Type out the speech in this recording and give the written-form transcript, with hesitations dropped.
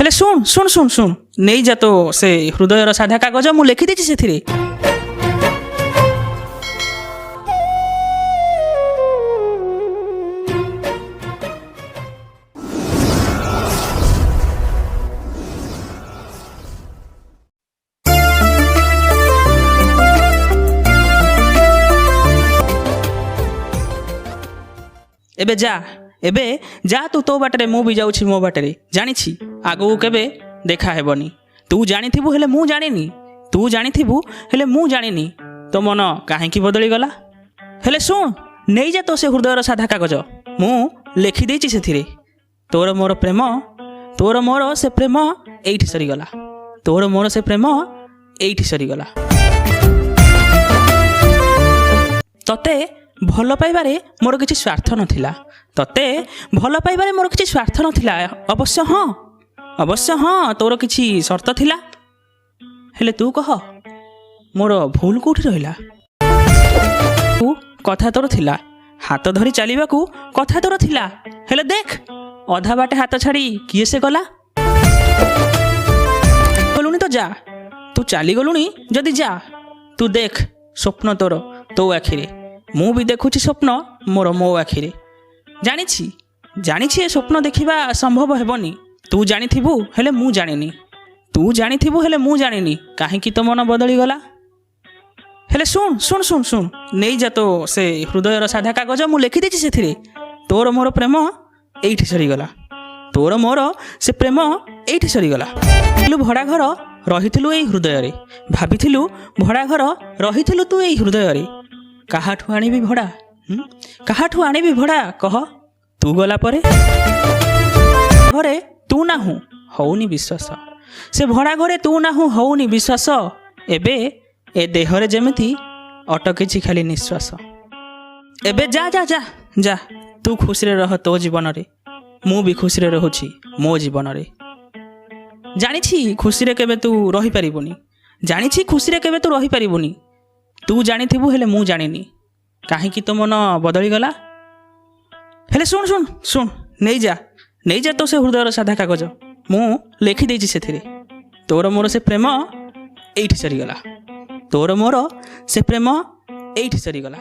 हेले शुण शुण शुण शुण नहीं जा तो से हृदयर साधा कागज मु लिखि देछि सेथिरे। एबे जा एबे जा तू तो बाटरे मु भी जाऊँ मो बाटरे जानी आगू केबे देखा हेबनी। तू जानी हेले मु जानिनी, तू जानी हेले मु जानिनी। तो मन कहीं बदली गला। हेले शुण नहीं जा तो से हृदयर साधा कागज मु लिखि देछि सेथिरे। तोर मोर प्रेम, तोर मोर से प्रेम एइठी सरीगला, तोर मोर से प्रेम एइठी सरीगला। तते भल पाइबारे मोर किछि स्वार्थ नथिला, तते भल पाइबारे मोर किछि स्वार्थ नथिला। अवश्य हाँ तोर किछि शर्त थिला। हेले तू कह मोर भूल कोठी रहिला? तू कथा तोर थिला, हाथ धरी चलिबाकू कथा तोर थिला। हेले देख अधा बाटे हाथ छाड़ी किए से गला। गलुनी तो जा, तू चली गलुनी जदि जा। तू देख स्वप्न तोर तो आखिरे, मु भी देखुची स्वप्न मोर मो आखिरे। जानी ए स्वप्न देखिबा संभव हेबनी। तू जानी हेले मु जानिनी, तू जानी हेले मु जानिनी। काहेकि तो मन बदली गला। हेले शुण शुण शुण शुण नहीं जा तो से हृदयर साधा कागज मु लिखि देछि सेथिरे। तोर मोर प्रेम एइठी सरीगला, तोर मोर से प्रेम एइठी सरीगला। भड़ा घर रहिथिलु एई हृदय, भाबिथिलु भड़ा घर रहिथिलु तू एई हृदय। काहाठू आनिबी भड़ा, काहाठू आनिबी भड़ा कह। तू गला परे घरे तू ना हौनी विश्वास, से भड़ा घरे तू ना हौनी विश्वास। एबे ए देहरे जेमिति अटकिछि खाली निश्वास। एबे जा जा जा जा तू खुशी रे रह तो जीवन रे, मु भी खुशी रे रहूछि मो जीवन रे। जानिछि खुशी रे केबे तू रहि परिबोनी, जानिछि खुशी रे केबे तू रहि परिबोनी। तू जानी हेले मु जानिनी। काहेकि तो मन बदली गला। हेले शुण शुण शुण नहीं जा तो से हृदयर साधा कागज मु लिखि देछि सेथिरे। तोर मोर से प्रेम एइठी सरीगला, तोर मोर से प्रेम एइठी सरीगला।